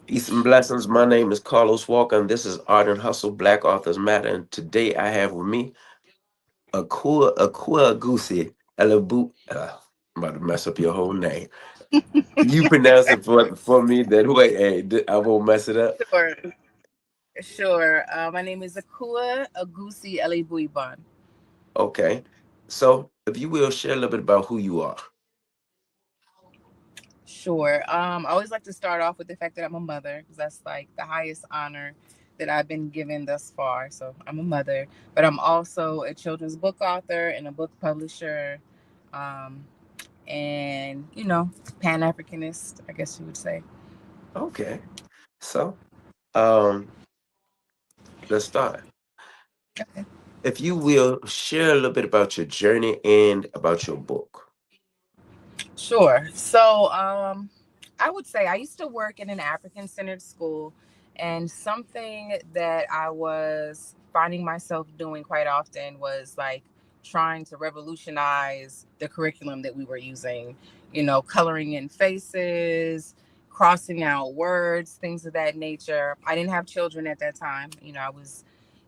Peace and blessings. My name is Carlos Walker, and this is Art and Hustle Black Authors Matter. And today I have with me Akua Agusi Elabu. I'm about to mess up your whole name. You pronounce it for me that way. Hey, I won't mess it up. Sure, sure. My name is Akua Agusi Elebuiban. Okay. So, if you will, share a little bit about who you are. Sure. I always like to start off with the fact that I'm a mother because that's like the highest honor that I've been given thus far. So I'm a mother, but I'm also a children's book author and a book publisher, um, and Pan Africanist, I guess you would say. Okay. So, um, let's start. Okay. If you will, share a little bit about your journey and about your book. Sure. So, I would say I used to work in an African centered school, and something that I was finding myself doing quite often was like trying to revolutionize the curriculum that we were using, coloring in faces, crossing out words, things of that nature. I didn't have children at that time. I was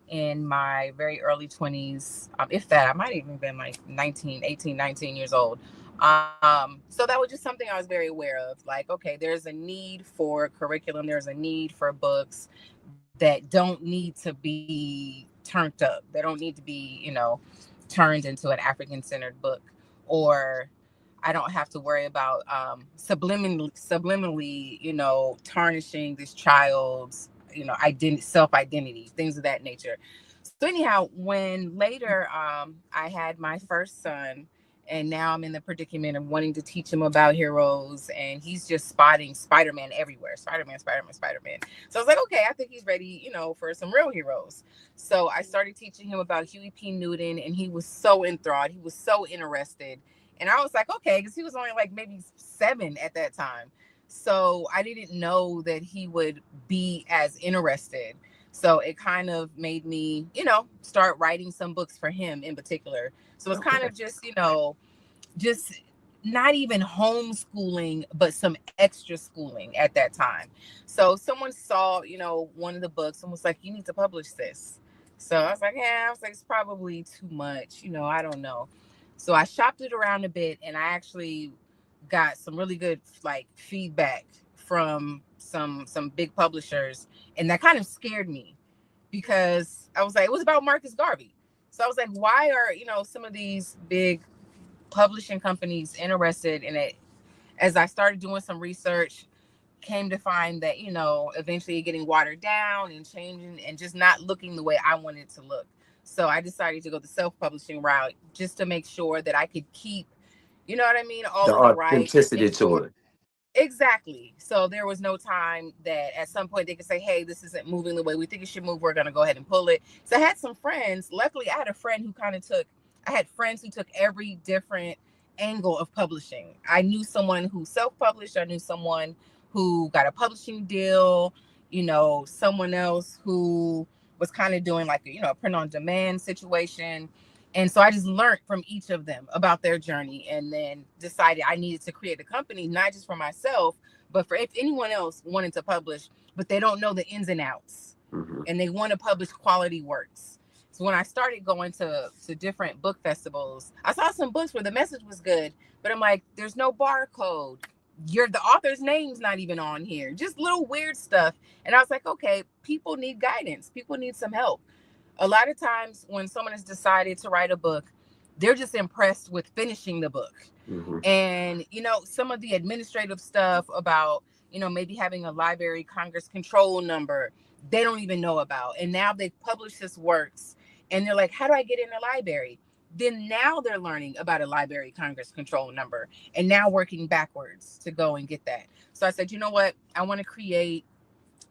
in my very early 20s, if that. I might even been like 19, 18, 19 years old. So that was just something I was very aware of. Like, okay, there's a need for curriculum, there's a need for books that don't need to be turned up. They don't need to be, turned into an African centered book. Or I don't have to worry about subliminally, tarnishing this child's, self identity, things of that nature. So anyhow, when later I had my first son, and now I'm in the predicament of wanting to teach him about heroes, and he's just spotting Spider-Man everywhere. Spider-Man, Spider-Man, Spider-Man. So I was like, okay, I think he's ready, for some real heroes. So I started teaching him about Huey P. Newton, and he was so enthralled. He was so interested. And I was like, okay, because he was only like maybe 7 at that time. So I didn't know that he would be as interested. So it kind of made me, start writing some books for him in particular. So it's kind Okay. of just not even homeschooling, but some extra schooling at that time. So someone saw, one of the books and was like, you need to publish this. So I was like, yeah, I was like, it's probably too much, I don't know. So I shopped it around a bit, and I actually got some really good like feedback from some big publishers, and that kind of scared me because I was like, it was about Marcus Garvey. So I was like, why are, some of these big publishing companies interested in it? As I started doing some research, came to find that, eventually getting watered down and changing and just not looking the way I wanted it to look. So I decided to go the self-publishing route just to make sure that I could keep, what I mean, all The of the rights authenticity and to for it. exactly. So there was no time that at some point they could say, hey, this isn't moving the way we think it should move. We're going to go ahead and pull it. So I had some friends. Luckily, I had a friend who kind of took, I had friends who took every different angle of publishing. I knew someone who self published, I knew someone who got a publishing deal, someone else who was kind of doing like a, a print on demand situation. And so I just learned from each of them about their journey, and then decided I needed to create a company, not just for myself, but for if anyone else wanted to publish, but they don't know the ins and outs Hmm. and they want to publish quality works. So when I started going to different book festivals, I saw some books where the message was good, but I'm like, there's no barcode. The author's name's not even on here. Just little weird stuff. And I was like, okay, people need guidance. People need some help. A lot of times when someone has decided to write a book, they're just impressed with finishing the book. Hmm. And, some of the administrative stuff about, maybe having a Library Congress control number, they don't even know about. And now they've published this works and they're like, how do I get in the library? Then now they're learning about a Library Congress control number and now working backwards to go and get that. So I said, you know what? I want to create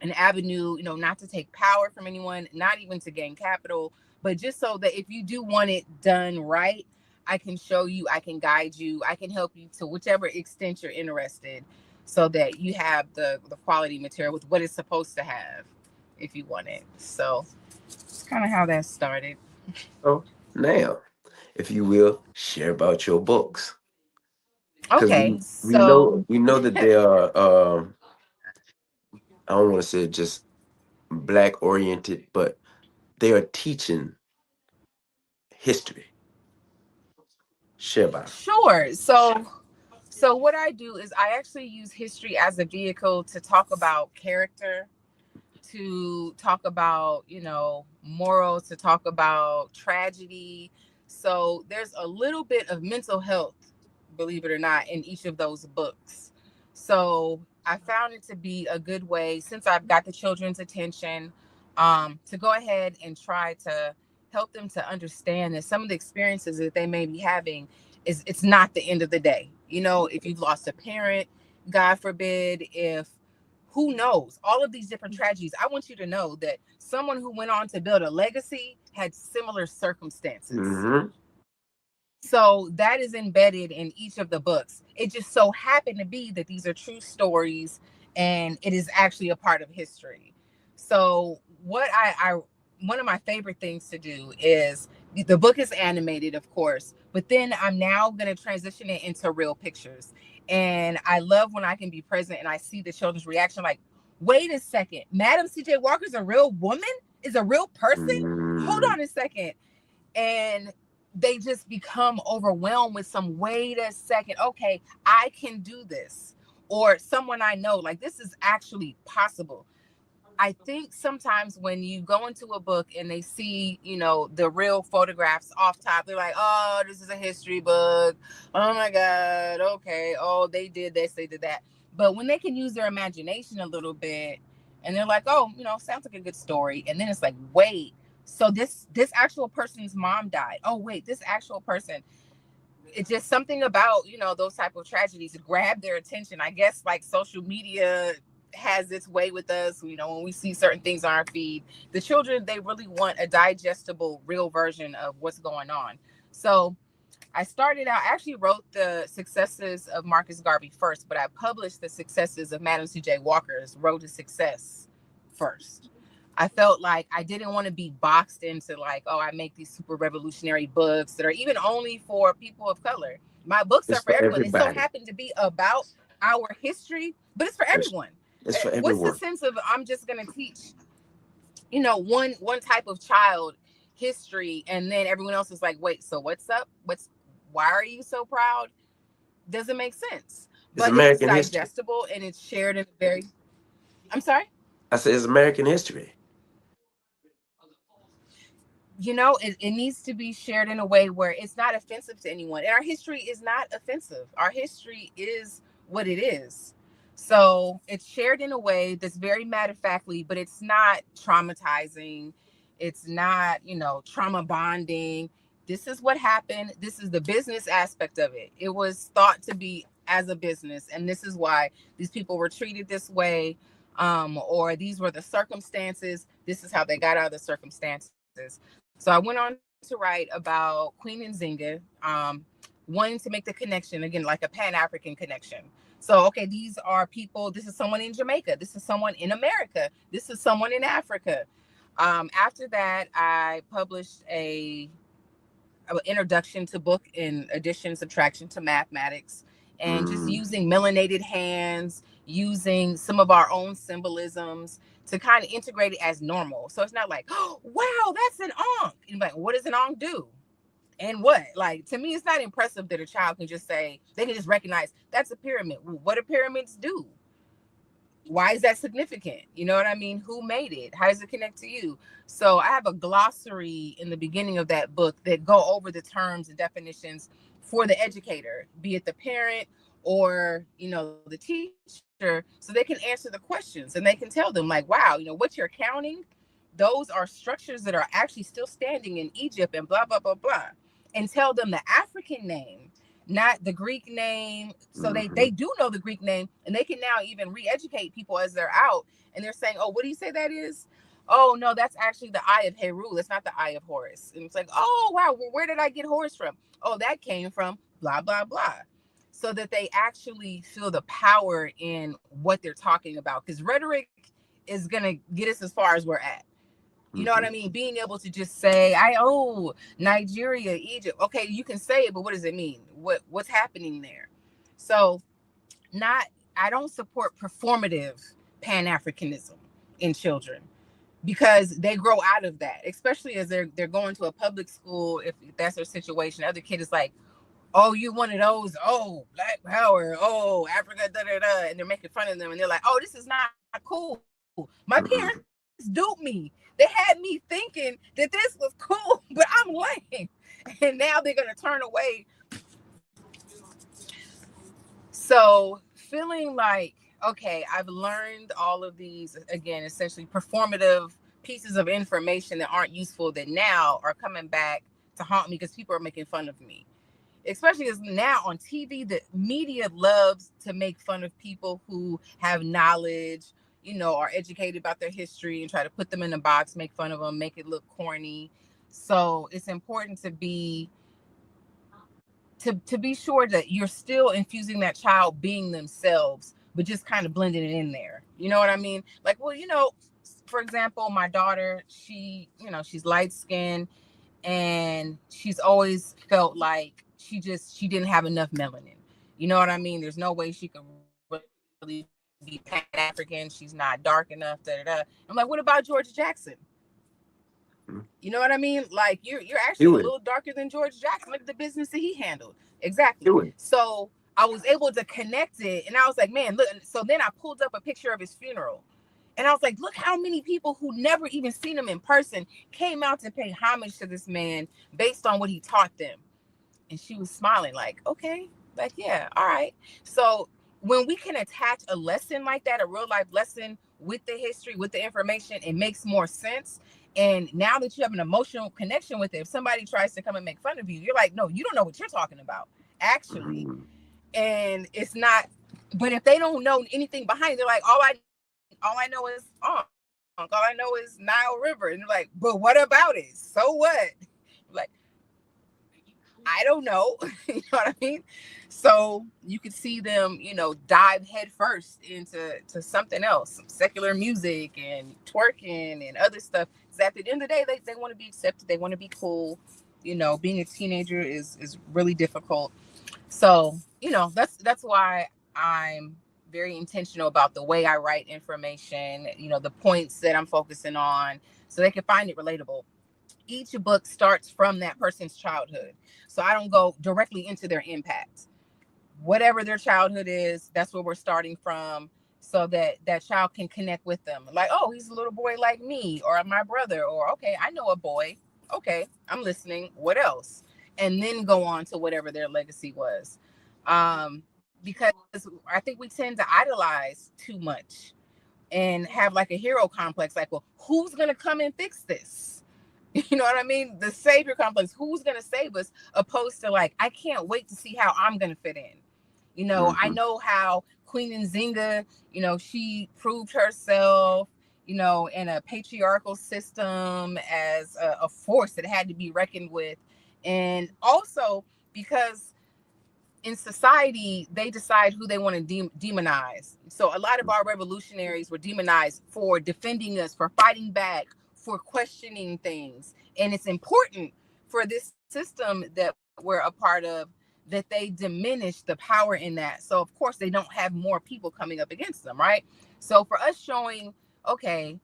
an avenue, not to take power from anyone, not even to gain capital, but just so that if you do want it done right, I can show you, I can guide you, I can help you to whichever extent you're interested so that you have the quality material with what it's supposed to have if you want it. So it's kind of how that started. So now, if you will, share about your books. Because Okay, we so know we know that there are I don't want to say just black oriented, but they are teaching history. Sheba. Sure. So what I do is I actually use history as a vehicle to talk about character, to talk about, morals, to talk about tragedy. So there's a little bit of mental health, believe it or not, in each of those books. So I found it to be a good way, since I've got the children's attention, to go ahead and try to help them to understand that some of the experiences that they may be having it's not the end of the day. If you've lost a parent, God forbid, if who knows, all of these different tragedies, I want you to know that someone who went on to build a legacy had similar circumstances. Mm-hmm. So that is embedded in each of the books. It just so happened to be that these are true stories and it is actually a part of history. So what I one of my favorite things to do is, the book is animated, of course, but then I'm now going to transition it into real pictures. And I love when I can be present and I see the children's reaction like, wait a second, Madam CJ Walker is a real woman? Is a real person? Hold Mm. on a second. And they just become overwhelmed with wait a second, okay, I can do this. Or someone I know, like, this is actually possible. I think sometimes when you go into a book and they see, the real photographs off top, they're like, oh, this is a history book. Oh my God. Okay. Oh, they did this, they did that. But when they can use their imagination a little bit and they're like, oh, sounds like a good story. And then it's like, wait, so this actual person's mom died. Oh, wait, this actual person. It's just something about, those type of tragedies grab their attention. I guess like social media has its way with us. When we see certain things on our feed, the children, they really want a digestible, real version of what's going on. So I actually wrote the successes of Marcus Garvey first, but I published the successes of Madam C.J. Walker's Road to Success first. I felt like I didn't want to be boxed into like, oh, I make these super revolutionary books that are even only for people of color. My books It's are for for everyone. They so everybody. happen to be about our history, but it's for It's, everyone. it's for What's the everyone. sense of I'm just going to teach, one type of child history, and then everyone else is like, wait, so what's up? Why are you so proud? Doesn't make sense. It's But if it's American history. digestible and it's shared in a very, I'm sorry. I said it's American history. It needs to be shared in a way where it's not offensive to anyone. And our history is not offensive. Our history is what it is. So it's shared in a way that's very matter of factly, but it's not traumatizing. It's not, trauma bonding. This is what happened. This is the business aspect of it. It was thought to be as a business. And this is why these people were treated this way. Or these were the circumstances. This is how they got out of the circumstances. So I went on to write about Queen Nzinga, wanting to make the connection, again, like a Pan-African connection. So, okay, these are people, this is someone in Jamaica, this is someone in America, this is someone in Africa. After that, I published an introduction to book in addition, subtraction to mathematics, and just Mm. using melanated hands, using some of our own symbolisms to kind of integrate it as normal. So it's not like, oh, wow, that's an ankh. And like, what does an ankh do? And what? Like, to me, it's not impressive that a child can just say, they can just recognize that's a pyramid. What do pyramids do? Why is that significant? You know what I mean? Who made it? How does it connect to you? So I have a glossary in the beginning of that book that go over the terms and definitions for the educator, be it the parent or, the teacher, so they can answer the questions and they can tell them like, wow, what you're counting, those are structures that are actually still standing in Egypt and blah, blah, blah, blah. And tell them the African name, not the Greek name. So Mm-hmm. they do know the Greek name, and they can now even re-educate people as they're out. And they're saying, oh, what do you say that is? Oh, no, that's actually the Eye of Heru. That's not the Eye of Horus. And it's like, oh, wow, well, where did I get Horus from? Oh, that came from blah, blah, blah. So that they actually feel the power in what they're talking about. Because rhetoric is going to get us as far as we're at. You know what I Mm-hmm. mean? Being able to just say, Nigeria, Egypt. Okay, you can say it, but what does it mean? What's happening there? So not I don't support performative Pan-Africanism in children, because they grow out of that, especially as they're going to a public school. If that's their situation, the other kid is like, oh, you one of those, oh, Black Power, oh, Africa, da da da, and they're making fun of them, and they're like, oh, this is not cool. My parents duped me. They had me thinking that this was cool, but I'm lame. And now they're gonna turn away. So feeling like, okay, I've learned all of these, again, essentially performative pieces of information that aren't useful, that now are coming back to haunt me because people are making fun of me. Especially as now on TV, the media loves to make fun of people who have knowledge, are educated about their history, and try to put them in a box, make fun of them, make it look corny. So it's important to be sure that you're still infusing that child being themselves, but just kind of blending it in there. You know what I mean? Like, well, for example, my daughter, she's light skinned, and she's always felt like she didn't have enough melanin. You know what I mean? There's no way she could really be Pan-African. She's not dark enough. Da, da, da. I'm like, what about George Jackson? You know what I mean? Like, you're actually a little darker than George Jackson. Look at the business that he handled. Exactly. So I was able to connect it, and I was like, man, look. So then I pulled up a picture of his funeral, and I was like, look how many people who never even seen him in person came out to pay homage to this man based on what he taught them. And she was smiling like, okay, like, yeah, all right. So when we can attach a lesson like that, a real life lesson with the history, with the information, it makes more sense. And now that you have an emotional connection with it, if somebody tries to come and make fun of you, you're like, no, you don't know what you're talking about, actually. And it's not, but if they don't know anything behind it, they're like, all I know is all I know is Nile River. And they're like, but what about it? So what? Like, I don't know. You know what I mean? So you could see them, dive head first into something else, some secular music and twerking and other stuff. So at the end of the day, they want to be accepted. They want to be cool. Being a teenager is really difficult. So, that's why I'm very intentional about the way I write information, the points that I'm focusing on, so they can find it relatable. Each book starts from that person's childhood. So I don't go directly into their impact. Whatever their childhood is, that's where we're starting from, so that that child can connect with them. Like, oh, he's a little boy like me, or my brother, or okay, I know a boy. Okay, I'm listening. What else? And then go on to whatever their legacy was. Because I think we tend to idolize too much and have like a hero complex. Like, well, who's going to come and fix this? You know what I mean? The savior complex. Who's going to save us? Opposed to like, I can't wait to see how I'm going to fit in. I know how Queen Nzinga, she proved herself, in a patriarchal system as a force that had to be reckoned with. And also because in society, they decide who they want to demonize. So a lot of our revolutionaries were demonized for defending us, for fighting back, for questioning things. And it's important for this system that we're a part of that they diminish the power in that. So of course they don't have more people coming up against them, right? So for us showing, okay,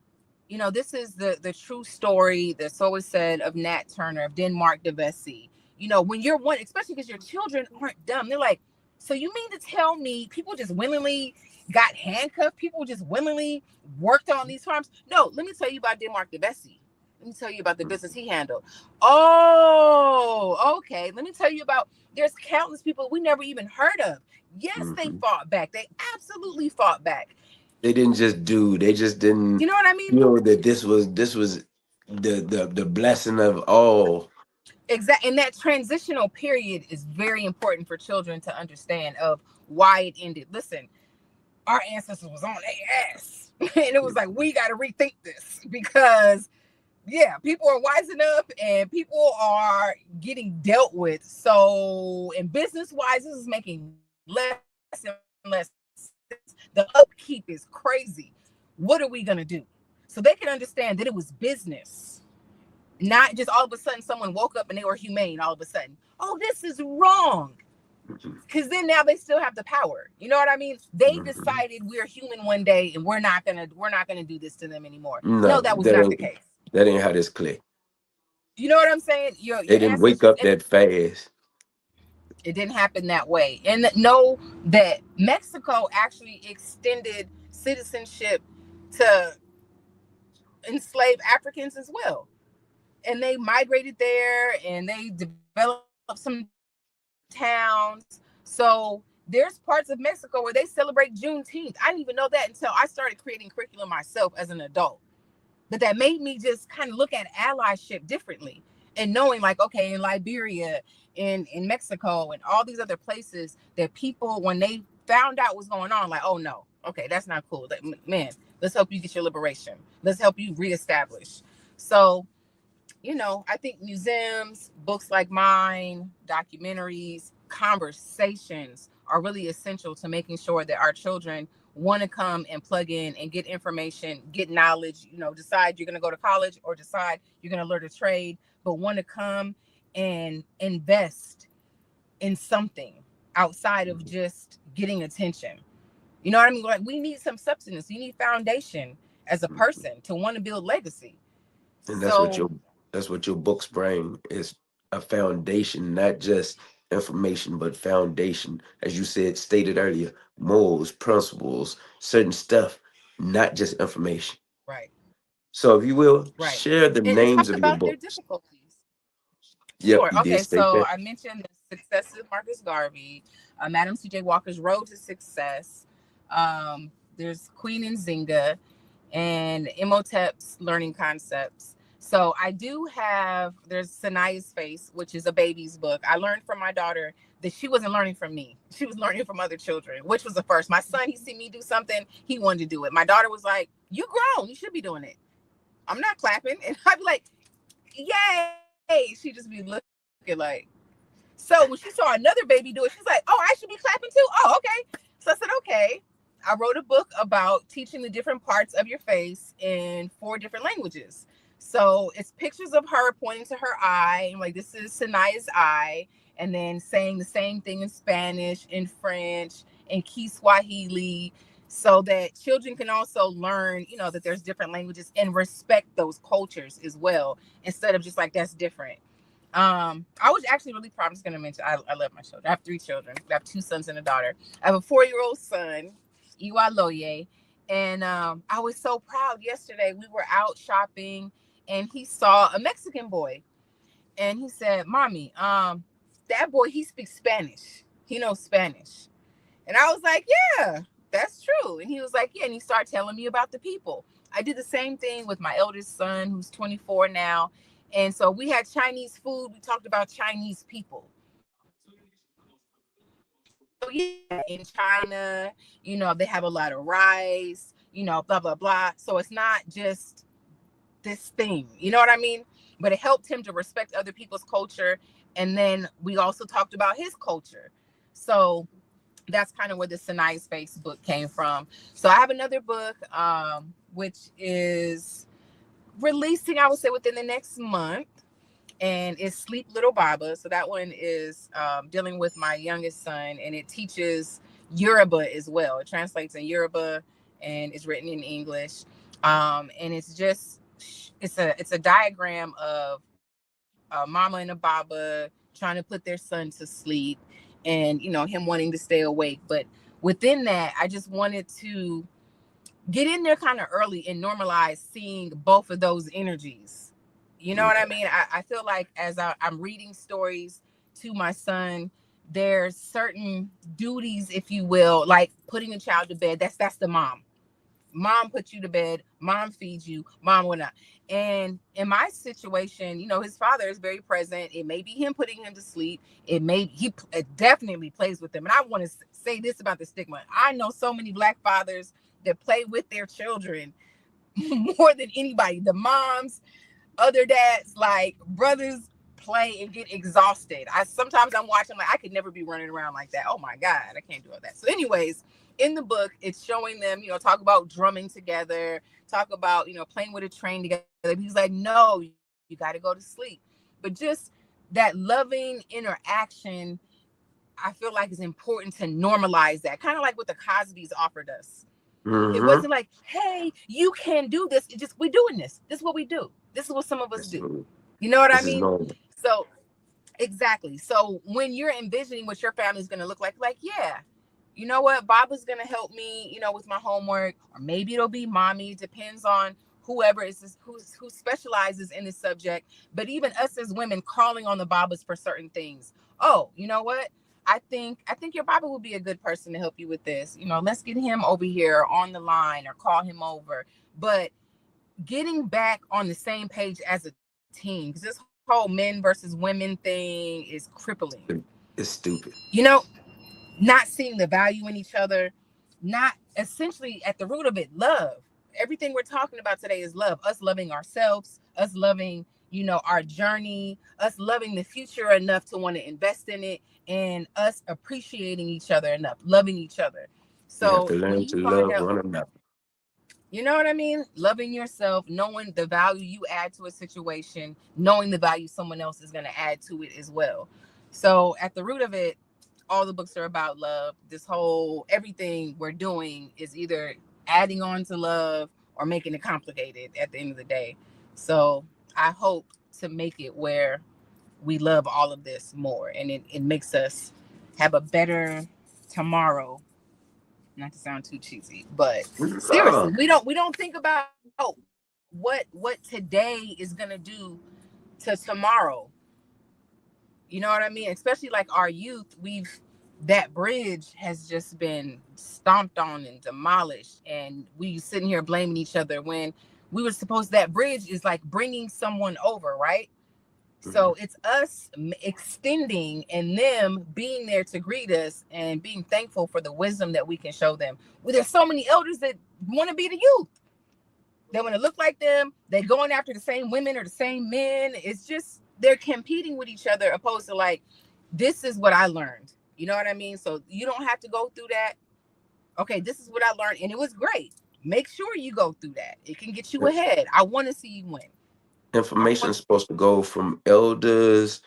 this is the true story that's always said of Nat Turner, of Denmark de Vesey. When you're one, especially because your children aren't dumb, they're like, so you mean to tell me people just willingly got handcuffed? People just willingly worked on these farms? No, let me tell you about Denmark de Vesey. Let me tell you about the business he handled. Oh, okay. Let me tell you about, there's countless people we never even heard of. Yes, they fought back. They absolutely fought back. They didn't just they just didn't, you know what I mean? That this was the blessing of all. Exactly. And that transitional period is very important for children to understand of why it ended. Listen, our ancestors was on their ass. And it was like, we got to rethink this, because yeah, people are wising up and people are getting dealt with. So, and business wise, this is making less and less sense. The upkeep is crazy. What are we going to do? So they can understand that it was business, not just all of a sudden someone woke up and they were humane all of a sudden. Oh, this is wrong. Because then now they still have the power. You know what I mean? They Mhm. decided we're human one day and we're not gonna do this to them anymore. No, No, that was not the case. that ain't how this click. You know what I'm saying? Your They didn't wake ancestors, up that fast. it didn't happen that way. And know that Mexico actually extended citizenship to enslaved Africans as well. And they migrated there and they developed some towns. So there's parts of Mexico where they celebrate Juneteenth. I didn't even know that until I started creating curriculum myself as an adult. But that made me just kind of look at allyship differently and knowing like, okay, in Liberia, in Mexico, and all these other places that people, when they found out what's going on, like, oh no, okay, that's not cool. Man, let's help you get your liberation. Let's help you reestablish. So I think museums, books like mine, documentaries, conversations are really essential to making sure that our children want to come and plug in and get information, get knowledge, decide you're going to go to college or decide you're going to learn a trade, but want to come and invest in something outside of just getting attention. You know what I mean? Like, we need some substance. You need foundation as a person to want to build legacy. And So, that's what your books bring is a foundation, not just information, but foundation. As you said, stated earlier, morals, principles, certain stuff, not just information. right. So if you will, Right. share the And talk names of your about their books. difficulties. Yep, Sure. you did Okay. state So that. I mentioned the success of Marcus Garvey, Madam C.J. Walker's Road to Success. There's Queen Nzinga and Imhotep's Learning Concepts. So I do there's Sanaya's Face, which is a baby's book. I learned from my daughter that she wasn't learning from me. She was learning from other children, which was the first. My son, he see me do something, he wanted to do it. My daughter was like, you grown, you should be doing it. I'm not clapping. And I'd be like, yay. She just be looking like. So when she saw another baby do it, she's like, oh, I should be clapping too. Oh, okay. So I said, okay. I wrote a book about teaching the different parts of your face in 4 different languages. So it's pictures of her pointing to her eye, and like, this is Sanaya's eye, and then saying the same thing in Spanish, in French, in Kiswahili, so that children can also learn, that there's different languages and respect those cultures as well, instead of just like, that's different. I was actually really proud. I'm just gonna mention I love my children. I have 3 children. I have 2 sons and a daughter. I have a 4-year-old son, Iwa Loye. And I was so proud yesterday. We were out shopping and he saw a Mexican boy. And he said, Mommy, that boy, he speaks Spanish. He knows Spanish. And I was like, yeah, that's true. And he was like, yeah. And he started telling me about the people. I did the same thing with my eldest son, who's 24 now. And so we had Chinese food. We talked about Chinese people. So yeah, in China, they have a lot of rice, blah, blah, blah. So it's not just this thing, you know what I mean? But it helped him to respect other people's culture. And then we also talked about his culture. So that's kind of where the Sanaya's Face book came from. So I have another book, which is releasing, I would say, within the next month, and it's Sleep Little Baba. So that one is dealing with my youngest son, and it teaches Yoruba as well. It translates in Yoruba and it's written in English. And it's a diagram of a mama and a baba trying to put their son to sleep, and him wanting to stay awake. But within that, I just wanted to get in there kind of early and normalize seeing both of those energies. You know what I Yeah. mean? I feel like as I'm reading stories to my son, there's certain duties, if you will, like putting a child to bed. That's the mom. Mom puts you to bed. Mom feeds you. Mom will not. And in my situation, his father is very present. It may be him putting him to sleep. It definitely plays with them. And I want to say this about the stigma. I know so many Black fathers that play with their children more than anybody. The moms, other dads, like brothers, play and get exhausted. Sometimes I'm watching, like, I could never be running around like that. Oh my God, I can't do all that. So anyways, in the book, it's showing them, talk about drumming together, talk about, playing with a train together. He's like, no, you got to go to sleep. But just that loving interaction I feel like it's important to normalize that, kind of like what the Cosbys offered us. It Mm-hmm. wasn't like, hey, you can do this. It just, we're doing this. This is what we do. This is what some of us This do. is, You know what I this is mean? normal. So exactly. So when you're envisioning what your family is going to look like, yeah, you know what? Baba's going to help me, with my homework, or maybe it'll be mommy. It depends on whoever is who specializes in this subject. But even us as women calling on the Babas for certain things. Oh, you know what? I think your Baba would be a good person to help you with this. Let's get him over here on the line or call him over. But getting back on the same page as a team, because this whole men versus women thing is crippling. It's stupid. You know, not seeing the value in each other, not essentially at the root of it, love. Everything we're talking about today is love. Us loving ourselves, us loving, our journey, us loving the future enough to want to invest in it, and us appreciating each other enough, loving each other. You have So to when learn you to find love out, one another. you know what I mean? Loving yourself, knowing the value you add to a situation, knowing the value someone else is going to add to it as well. So at the root of it, all the books are about love. This whole everything we're doing is either adding on to love or making it complicated at the end of the day. So I hope to make it where we love all of this more, and it makes us have a better tomorrow. Not to sound too cheesy, but seriously, No. we don't think about what today is gonna do to tomorrow. You know what I mean? Especially like our youth, that bridge has just been stomped on and demolished, and we sitting here blaming each other when we were supposed, that bridge is like bringing someone over, right? Mm-hmm. So it's us extending and them being there to greet us and being thankful for the wisdom that we can show them. Well, there's so many elders that want to be the youth. They want to look like them. They're going after the same women or the same men. It's just they're competing with each other, opposed to like, this is what I learned. You know what I mean? So you don't have to go through that. Okay, this is what I learned, and it was great. Make sure you go through that. It can get you ahead. I want to see you win. I Information want. is supposed to go from elders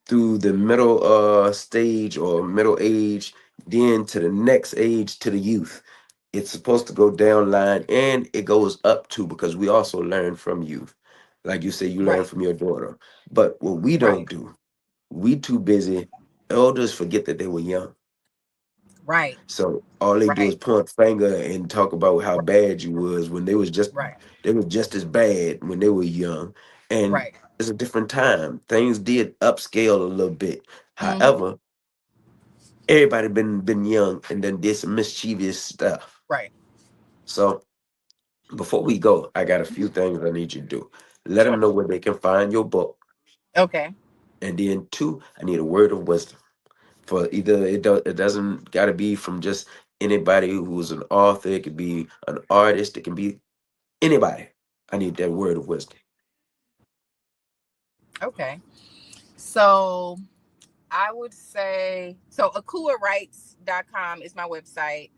through the middle stage or middle age, then to the next age to the youth. It's supposed to go down line and it goes up too because we also learn from youth. Like you say, you learn Right, from your daughter. But what we don't right, do, we too busy. Elders forget that they were young. right, So all they do is right, point finger and talk about how bad you was when right, they was just as bad when they were young. And right. it's a different time. Things did upscale a little bit. Mm-hmm. However, everybody been young and then did some mischievous stuff. Right. So before we go, I got a few things I need you to do. Let them Sure. know where they can find your book. Okay. And then two, I need a word of wisdom. For either it doesn't got to be from just anybody who's an author. It could be an artist. It can be anybody. I need that word of wisdom. Okay. So I would say, so akuawrites.com is my website.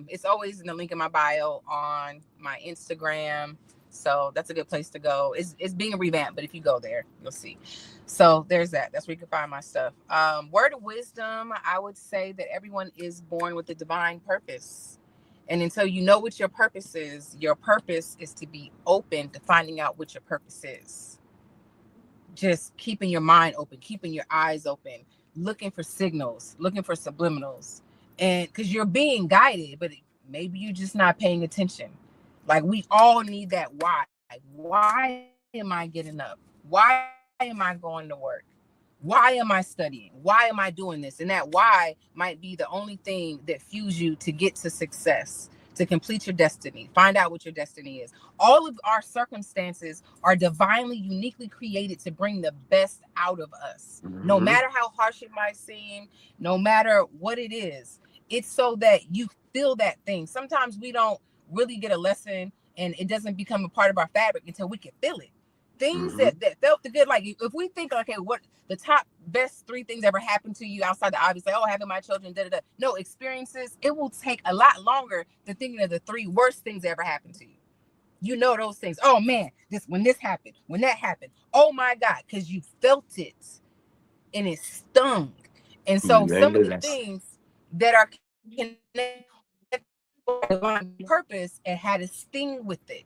It's always in the link in my bio on my Instagram. So that's a good place to go. It's being revamped, but if you go there, you'll see. So there's that. That's where you can find my stuff. Word of wisdom, I would say that everyone is born with a divine purpose. And until you know what your purpose is to be open to finding out what your purpose is. Just keeping your mind open, keeping your eyes open, looking for signals, looking for subliminals. And because you're being guided, but maybe you're just not paying attention. Like we all need that why. Why am I getting up? Why am I going to work? Why am I studying? Why am I doing this? And that why might be the only thing that fuels you to get to success, to complete your destiny, find out what your destiny is. All of our circumstances are divinely, uniquely created to bring the best out of us. No Hmm. matter how harsh it might seem, no matter what it is, it's so that you feel that thing. Sometimes we don't really get a lesson and it doesn't become a part of our fabric until we can feel it. Things Hmm. that felt the good, like if we think, okay, what the top best three things ever happened to you outside the obvious, like, oh, having my children, da da da. No, experiences, it will take a lot longer than thinking of the three worst things that ever happened to you. You know those things. Oh man, this happened, when that happened. Oh my God, because you felt it and it stung. And so You learn some the of the lesson. things that are connected to divine purpose and had a sting with it.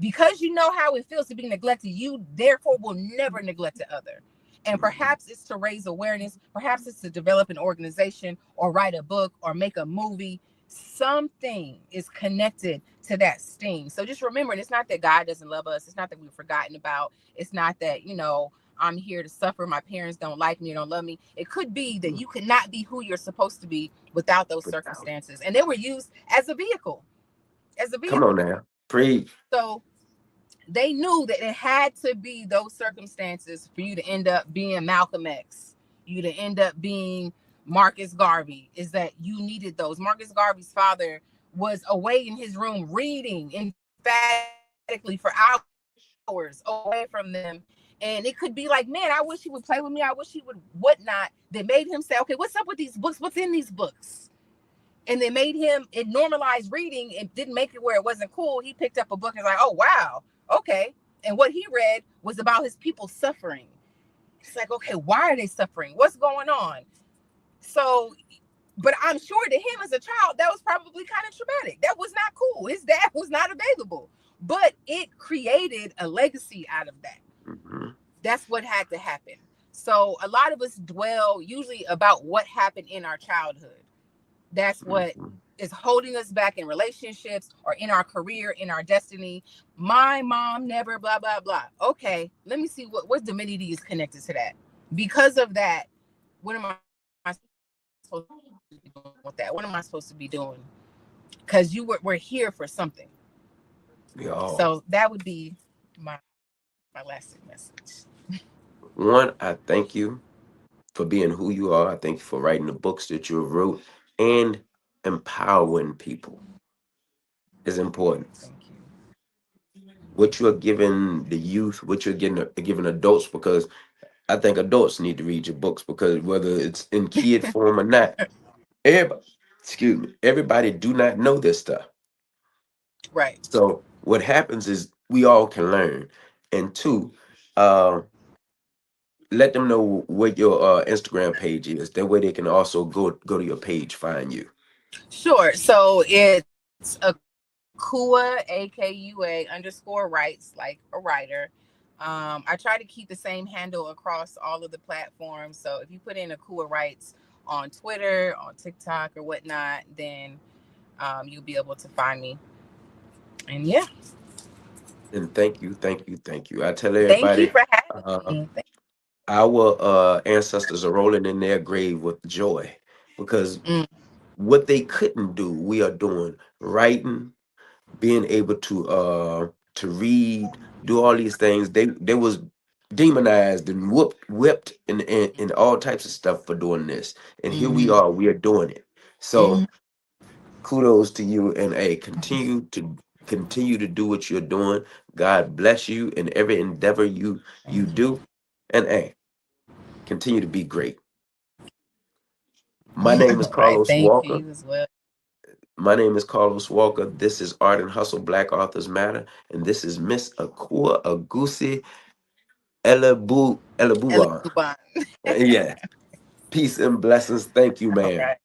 Because you know how it feels to be neglected, you therefore will never neglect the other. And Mhm. perhaps it's to raise awareness, perhaps it's to develop an organization or write a book or make a movie. Something is connected to that sting. So just remember, it's not that God doesn't love us, it's not that we've forgotten about, it's not that, I'm here to suffer, my parents don't like me, don't love me. It could be that you could not be who you're supposed to be without those Without. circumstances. And they were used as a vehicle, as a Come on vehicle. now. Preach. So they knew that it had to be those circumstances for you to end up being Malcolm X, you to end up being Marcus Garvey, is that you needed those. Marcus Garvey's father was away in his room reading emphatically for hours away from them. And it could be like, man, I wish he would play with me. I wish he would whatnot. That made him say, okay, what's up with these books? What's in these books? And they made him, it normalized reading and didn't make it where it wasn't cool. He picked up a book and was like, oh, wow, okay. And what he read was about his people suffering. It's like, okay, why are they suffering? What's going on? So, but I'm sure to him as a child, that was probably kind of traumatic. That was not cool. His dad was not available, but it created a legacy out of that. Mhm. That's what had to happen. So a lot of us dwell usually about what happened in our childhood. That's what Mhm. is holding us back in relationships or in our career, in our destiny. My mom never, blah, blah, blah. Okay, let me see what divinity is connected to that. Because of that, what am I supposed to be doing with that? What am I supposed to be doing? Because we're here for something. So that would Y'all. be my lasting message. One, I thank you for being who you are. I thank you for writing the books that you have wrote and empowering people is important. Thank you. What you are giving the youth, what you're giving adults, because I think adults need to read your books because whether it's in kid form or not, everybody, excuse me, everybody do not know this stuff. Right. So what happens is we all can learn. And two, uh, let them know what your Instagram page is. That way they can also go to your page, find you. Sure. So it's Akua, AKUA _rights, like a writer. I try to keep the same handle across all of the platforms. So if you put in Akua Rights on Twitter, on TikTok, or whatnot, then you'll be able to find me. And yeah, And thank you, thank you, thank you. I tell thank you everybody, for having uh, me. our ancestors are rolling in their grave with joy because Mm, what they couldn't do, we are doing. Writing, being able to read, do all these things. They was demonized and whipped and all types of stuff for doing this. And here we mm, are, we are doing it. So mm. kudos to you and continue to do what you're doing. God bless you in every endeavor you Thank you. do. And continue to be great. My name is All right. Carlos Thank you. Walker. You as well. My name is Carlos Walker. This is Art and Hustle Black Authors Matter. And this is Miss Akua Agusi Ella Elabuban. Kuban. Yeah. Peace and blessings. Thank you, All ma'am. right.